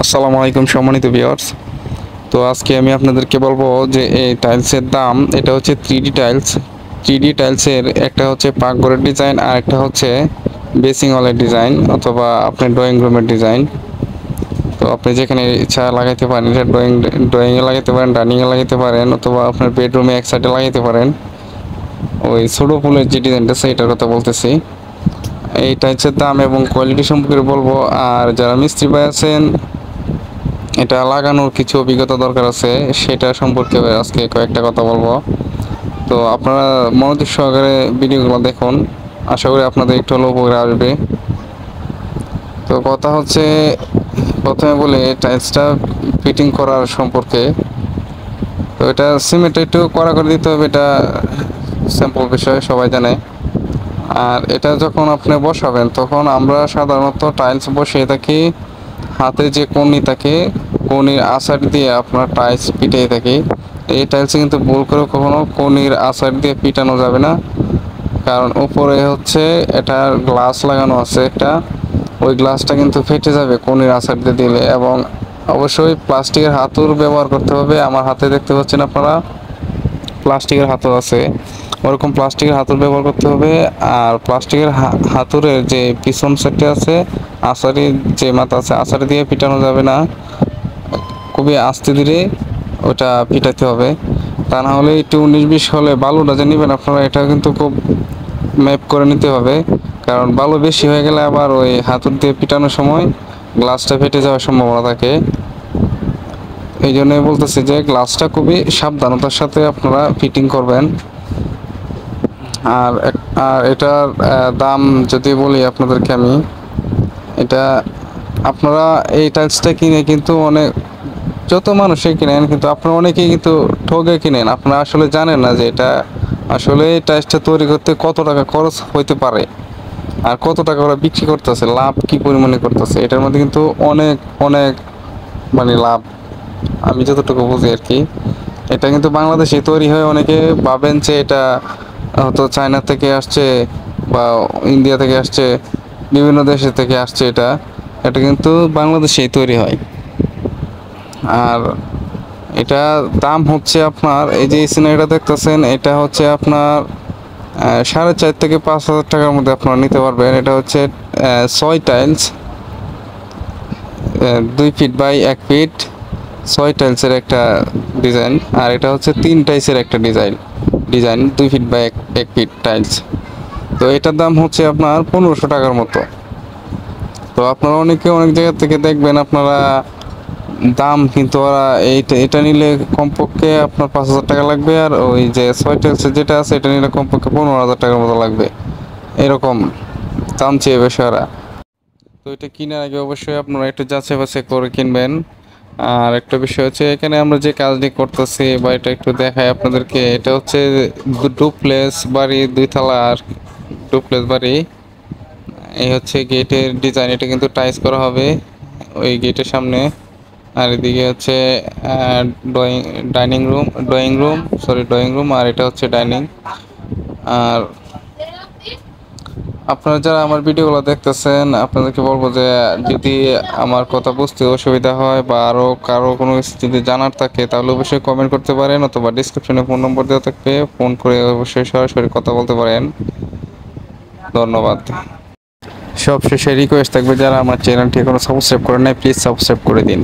আসসালামু আলাইকুম সম্মানিত ভিউয়ার্স। তো আজকে আমি আপনাদেরকে বলবো যে এই টাইলসের দাম। এটা হচ্ছে 3D টাইলস। 3D টাইলসের একটা হচ্ছে পাকঘরের ডিজাইন আর একটা হচ্ছে বেসিং ওয়ালের ডিজাইন অথবা আপনার ড্রয়িং রুমের ডিজাইন। তো আপনি যেখানে ইচ্ছা লাগাইতে পারেন, এটা ড্রয়িংয়ে লাগাইতে পারেন, ডাইনিংয়ে লাগাইতে পারেন অথবা আপনার বেডরুমে এক সাইডে লাগাইতে পারেন। ওই ছোটো ফুলের যে ডিজাইনটা আছে এটার কথা বলতেছি। এই টাইলসের দাম এবং কোয়ালিটি সম্পর্কে বলবো। আর যারা মিস্ত্রি ভাই আছেন, এটা লাগানোর কিছু অভিজ্ঞতা দরকার আছে, সেটা সম্পর্কে আজকে কয়েকটা কথা বলবো। তো আপনারা মনোযোগ সহকারে ভিডিওগুলো দেখুন, আশা করি আপনাদের একটু হলেও উপকারে আসবে। তো কথা হচ্ছে, প্রথমে বলে টাইলসটা ফিটিং করার সম্পর্কে। তো এটা সিমেন্ট একটু কড়া করে দিতে হবে, এটা সিম্পল বিষয়, সবাই জানে। আর এটা যখন আপনি বসাবেন তখন আমরা সাধারণত টাইলস বসিয়ে থাকি হাতে যে কনি থাকে, কনির আঁচার দিয়ে আপনার টাইলস পিটিয়ে থাকি। এই টাইলসে কিন্তু ভুল করে কখনো কনির আঁচার দিয়ে পিটানো যাবে না, কারণ উপরে হচ্ছে এটা গ্লাস লাগানো আছে একটা, ওই গ্লাসটা কিন্তু ফেটে যাবে কনির আঁচার দিয়ে দিলে। এবং অবশ্যই প্লাস্টিকের হাতুর ব্যবহার করতে হবে। আমার হাতে দেখতে পাচ্ছেন আপনারা প্লাস্টিকের হাতুর আছে, ওরকম প্লাস্টিকের হাতুর ব্যবহার করতে হবে। আর প্লাস্টিকের হাতুরের যে পিছন সাইডে আছে, আঁচারি যে মাথা আছে, আঁচারি দিয়ে পিটানো যাবে না, খুবই আস্তে ধীরে ওটা পিটাতে হবে। তা না হলে একটু 19-20 হলে বালুটা যে নেবেন আপনারা, এটা কিন্তু খুব ম্যাপ করে নিতে হবে, কারণ বালু বেশি হয়ে গেলে আবার ওই হাতুর দিয়ে পিটানোর সময় গ্লাসটা ফেটে যাওয়ার সম্ভাবনা থাকে। এই জন্যই বলতেছি যে গ্লাসটা খুবই সাবধানতার সাথে আপনারা ফিটিং করবেন। আর এটার দাম যদি বলি আপনাদেরকে আমি, এটা আপনারা এই টাইলসটা কিনে কিন্তু অনেক, যত মানুষই কিনেন কিন্তু আপনারা অনেকেই কিন্তু ঠকে কিনেন। আপনারা আসলে জানেন না যে এটা আসলে এই টাইলসটা তৈরি করতে কত টাকা খরচ হইতে পারে আর কত টাকা ওরা বিক্রি করতেছে, লাভ কি পরিমাণে করতেছে। এটার মধ্যে কিন্তু অনেক অনেক মানে লাভ, আমি যতটুকু বুঝি আর কি। এটা কিন্তু বাংলাদেশে তৈরি হয়, অনেকে ভাবেন যে এটা হয়তো চায়না থেকে আসছে বা ইন্ডিয়া থেকে আসছে, বিভিন্ন দেশের থেকে আসছে। এটা এটা কিন্তু বাংলাদেশেই তৈরি হয়। আর এটা দাম হচ্ছে আপনার, এই যে সিনারিটা দেখতেছেন, এটা হচ্ছে আপনার 4.5 থেকে 5,000 টাকার মধ্যে আপনারা নিতে পারবেন। এটা হচ্ছে 6 টাইলস, 2 ফিট বাই 1 ফিট, 6 টাইলসের একটা ডিজাইন। আর এটা হচ্ছে 3 টাইলসের একটা design 2 feet by 1 feet tiles. তো এটার দাম হচ্ছে আপনার 1500 টাকার মতো। তো আপনারা অনেকে অনেক জায়গা থেকে দেখবেন আপনারা দাম, কিন্তু ওরা এটা নিলে কমপক্ষে আপনার 5,000 টাকা লাগবে, আর ওই যে 6 টাইলসের যেটা আছে এটা নিলে কমপক্ষে 15,000 টাকার মতো লাগবে, এরকম দাম চেয়ে বেশি ওরা। তো এটা কেনার আগে অবশ্যই আপনারা একটু যাচাই বাছাই করে কিনবেন। আর একটা বিষয় হচ্ছে, এখানে আমরা যে কাজটি করতেছি বা এটা একটু দেখাই আপনাদেরকে, এটা হচ্ছে ডুপ্লেক্স বাড়ি, 2 তলার ডুপ্লেক্স বাড়ি। এই হচ্ছে গেটের ডিজাইন, এটা কিন্তু টাইলস করা হবে ওই গেটের সামনে। আর এদিকে হচ্ছে ড্রয়িং ড্রয়িং রুম, আর এটা হচ্ছে ডাইনিং। আর আপনারা যারা আমার ভিডিওগুলো দেখতেছেন, আপনাদেরকে বলবো যে যদি আমার কথা বুঝতে অসুবিধা হয় বা আরও কারো কোনো কিছু যদি জানার থাকে, তাহলে অবশ্যই কমেন্ট করতে পারেন অথবা ডিসক্রিপশনে ফোন নম্বর দেওয়া থাকবে, ফোন করে অবশ্যই সরাসরি কথা বলতে পারেন। ধন্যবাদ। সবশেষে রিকোয়েস্ট থাকবে, যারা আমার চ্যানেলটি এখনো সাবস্ক্রাইব করেন নাই, প্লিজ সাবস্ক্রাইব করে দিন।